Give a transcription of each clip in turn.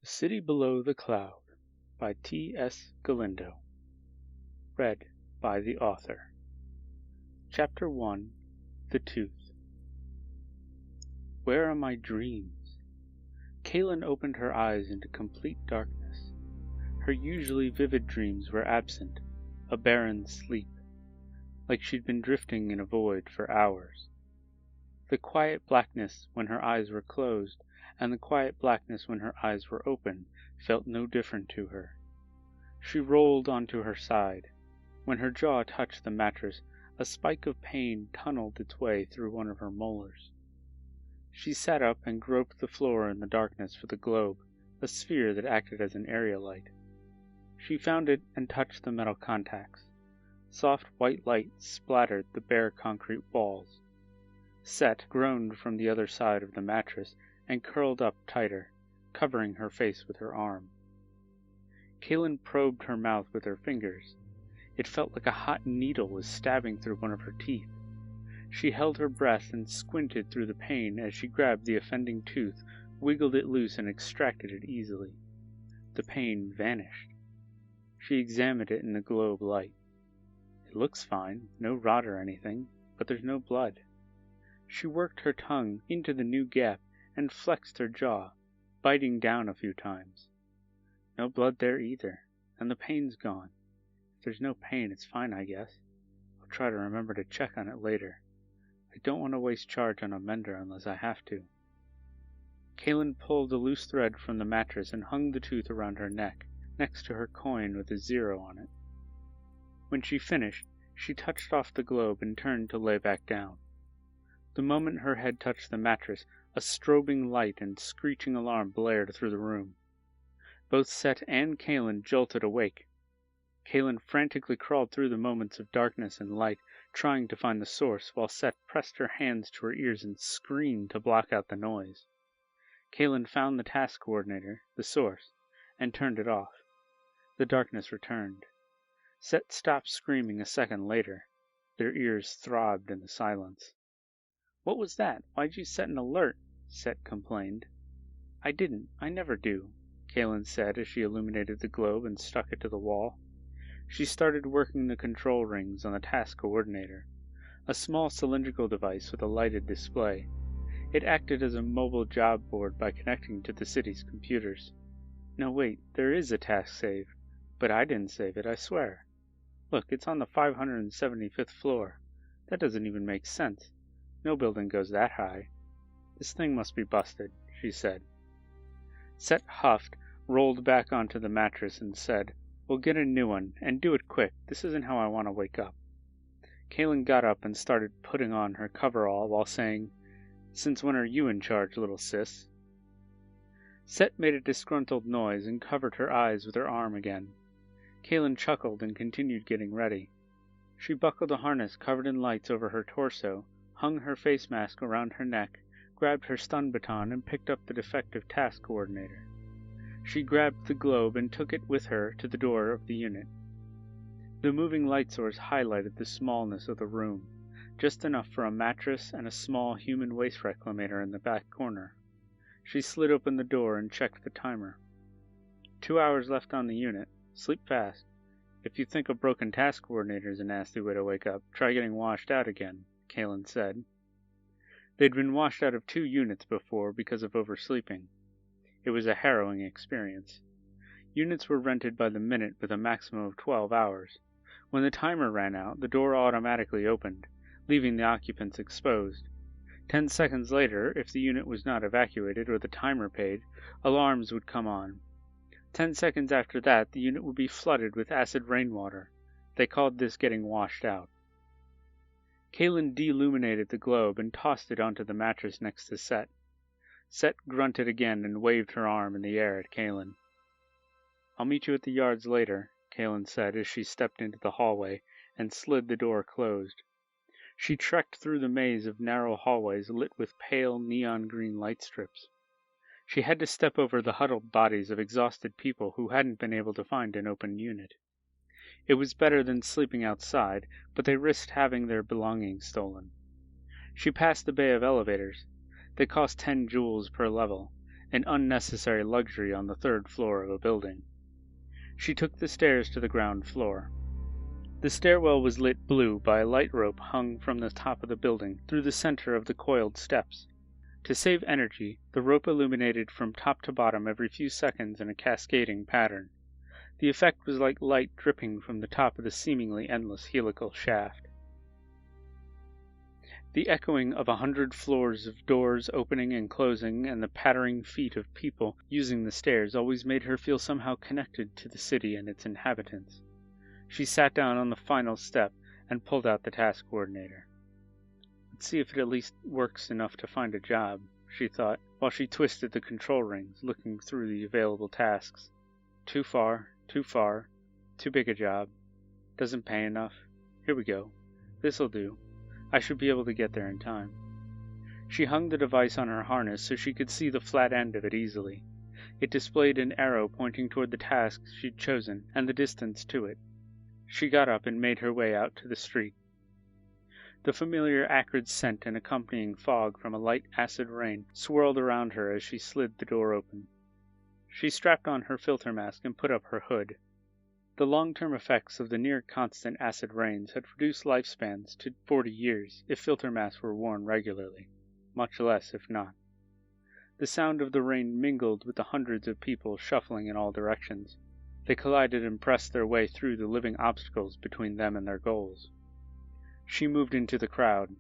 The City Below the Cloud by T.S. Galindo. Read by the author. Chapter 1. The Tooth. Where are my dreams? Kalan opened her eyes into complete darkness. Her usually vivid dreams were absent, a barren sleep, like she'd been drifting in a void for hours. The quiet blackness when her eyes were closed and the quiet blackness when her eyes were open felt no different to her. She rolled onto her side. When her jaw touched the mattress, a spike of pain tunneled its way through one of her molars. She sat up and groped the floor in the darkness for the globe, a sphere that acted as an area light. She found it and touched the metal contacts. Soft white light splattered the bare concrete walls. Set groaned from the other side of the mattress and curled up tighter, covering her face with her arm. Kalan probed her mouth with her fingers. It felt like a hot needle was stabbing through one of her teeth. She held her breath and squinted through the pain as she grabbed the offending tooth, wiggled it loose, and extracted it easily. The pain vanished. She examined it in the globe light. It looks fine, no rot or anything, but there's no blood. She worked her tongue into the new gap and flexed her jaw, biting down a few times. No blood there either, and the pain's gone. If there's no pain, it's fine, I guess. I'll try to remember to check on it later. I don't want to waste charge on a mender unless I have to. Kalan pulled a loose thread from the mattress and hung the tooth around her neck, next to her coin with a 0 on it. When she finished, she touched off the globe and turned to lay back down. The moment her head touched the mattress, a strobing light and screeching alarm blared through the room. Both Set and Kalan jolted awake. Kalan frantically crawled through the moments of darkness and light, trying to find the source, while Set pressed her hands to her ears and screamed to block out the noise. Kalan found the task coordinator, the source, and turned it off. The darkness returned. Set stopped screaming a second later. Their ears throbbed in the silence. "What was that? Why'd you set an alert?" Set complained. "I didn't. I never do," Kalan said as she illuminated the globe and stuck it to the wall. She started working the control rings on the task coordinator, a small cylindrical device with a lighted display. It acted as a mobile job board by connecting to the city's computers. No, wait, there is a task save, but I didn't save it, I swear. Look, it's on the 575th floor. That doesn't even make sense. No building goes that high. This thing must be busted, she said. Set huffed, rolled back onto the mattress, and said, "We'll get a new one, and do it quick. This isn't how I want to wake up." Kalan got up and started putting on her coverall while saying, "Since when are you in charge, little sis?" Set made a disgruntled noise and covered her eyes with her arm again. Kalan chuckled and continued getting ready. She buckled a harness covered in lights over her torso, hung her face mask around her neck, grabbed her stun baton, and picked up the defective task coordinator. She grabbed the globe and took it with her to the door of the unit. The moving light source highlighted the smallness of the room, just enough for a mattress and a small human waste reclamator in the back corner. She slid open the door and checked the timer. 2 hours left on the unit. Sleep fast. If you think a broken task coordinator is a nasty way to wake up, try getting washed out again, Kalan said. They'd been washed out of 2 units before because of oversleeping. It was a harrowing experience. Units were rented by the minute with a maximum of 12 hours. When the timer ran out, the door automatically opened, leaving the occupants exposed. 10 seconds later, if the unit was not evacuated or the timer paid, alarms would come on. 10 seconds after that, the unit would be flooded with acid rainwater. They called this getting washed out. Kalan deluminated the globe and tossed it onto the mattress next to Set. Set grunted again and waved her arm in the air at Kalan. "I'll meet you at the yards later," Kalan said as she stepped into the hallway and slid the door closed. She trekked through the maze of narrow hallways lit with pale neon green light strips. She had to step over the huddled bodies of exhausted people who hadn't been able to find an open unit. It was better than sleeping outside, but they risked having their belongings stolen. She passed the bay of elevators. They cost 10 joules per level, an unnecessary luxury on the third floor of a building. She took the stairs to the ground floor. The stairwell was lit blue by a light rope hung from the top of the building through the center of the coiled steps. To save energy, the rope illuminated from top to bottom every few seconds in a cascading pattern. The effect was like light dripping from the top of the seemingly endless helical shaft. The echoing of 100 floors of doors opening and closing and the pattering feet of people using the stairs always made her feel somehow connected to the city and its inhabitants. She sat down on the final step and pulled out the task coordinator. Let's see if it at least works enough to find a job, she thought, while she twisted the control rings, looking through the available tasks. Too far, too big a job. Doesn't pay enough. Here we go. This'll do. I should be able to get there in time. She hung the device on her harness so she could see the flat end of it easily. It displayed an arrow pointing toward the task she'd chosen and the distance to it. She got up and made her way out to the street. The familiar acrid scent and accompanying fog from a light acid rain swirled around her as she slid the door open. She strapped on her filter mask and put up her hood. The long-term effects of the near-constant acid rains had reduced lifespans to 40 years if filter masks were worn regularly, much less if not. The sound of the rain mingled with the hundreds of people shuffling in all directions. They collided and pressed their way through the living obstacles between them and their goals. She moved into the crowd.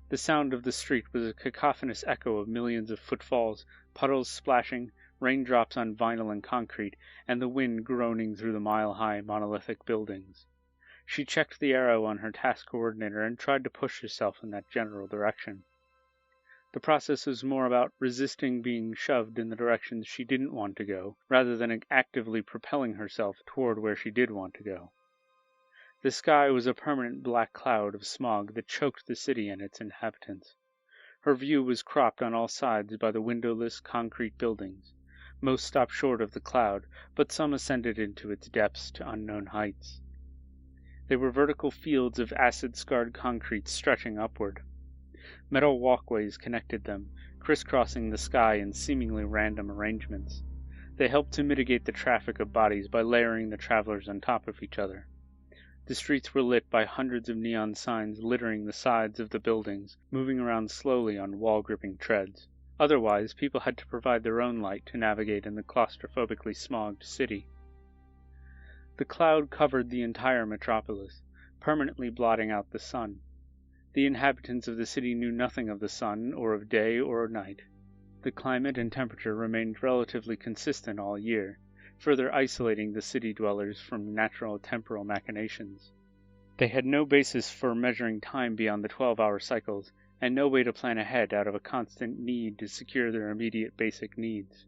The sound of the street was a cacophonous echo of millions of footfalls, puddles splashing, raindrops on vinyl and concrete, and the wind groaning through the mile-high monolithic buildings. She checked the arrow on her task coordinator and tried to push herself in that general direction. The process was more about resisting being shoved in the directions she didn't want to go, rather than actively propelling herself toward where she did want to go. The sky was a permanent black cloud of smog that choked the city and its inhabitants. Her view was cropped on all sides by the windowless concrete buildings. Most stopped short of the cloud, but some ascended into its depths to unknown heights. They were vertical fields of acid-scarred concrete stretching upward. Metal walkways connected them, crisscrossing the sky in seemingly random arrangements. They helped to mitigate the traffic of bodies by layering the travelers on top of each other. The streets were lit by hundreds of neon signs littering the sides of the buildings, moving around slowly on wall-gripping treads. Otherwise, people had to provide their own light to navigate in the claustrophobically smogged city. The cloud covered the entire metropolis, permanently blotting out the sun. The inhabitants of the city knew nothing of the sun, or of day or night. The climate and temperature remained relatively consistent all year, further isolating the city dwellers from natural temporal machinations. They had no basis for measuring time beyond the 12-hour cycles, and no way to plan ahead out of a constant need to secure their immediate basic needs.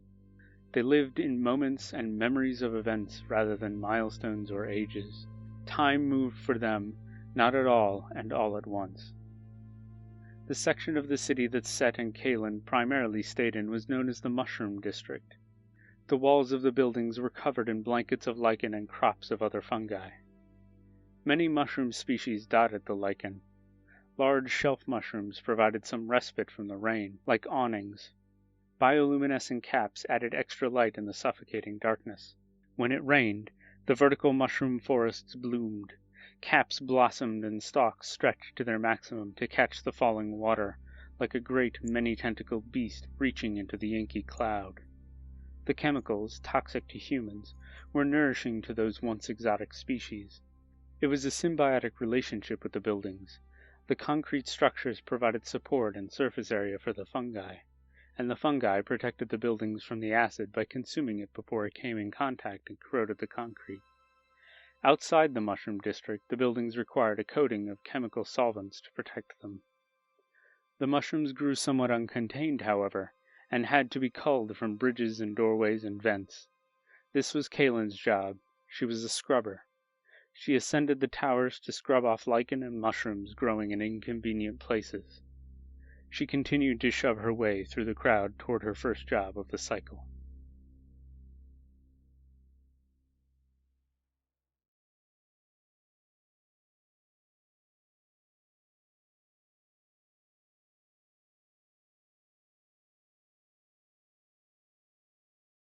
They lived in moments and memories of events rather than milestones or ages. Time moved for them, not at all and all at once. The section of the city that Set and Kalan primarily stayed in was known as the Mushroom District. The walls of the buildings were covered in blankets of lichen and crops of other fungi. Many mushroom species dotted the lichen. Large shelf mushrooms provided some respite from the rain, like awnings. Bioluminescent caps added extra light in the suffocating darkness. When it rained, the vertical mushroom forests bloomed. Caps blossomed and stalks stretched to their maximum to catch the falling water, like a great many-tentacled beast reaching into the inky cloud. The chemicals, toxic to humans, were nourishing to those once exotic species. It was a symbiotic relationship with the buildings. The concrete structures provided support and surface area for the fungi, and the fungi protected the buildings from the acid by consuming it before it came in contact and corroded the concrete. Outside the mushroom district, the buildings required a coating of chemical solvents to protect them. The mushrooms grew somewhat uncontained, however, and had to be culled from bridges and doorways and vents. This was Kalen's job. She was a scrubber. She ascended the towers to scrub off lichen and mushrooms growing in inconvenient places. She continued to shove her way through the crowd toward her first job of the cycle.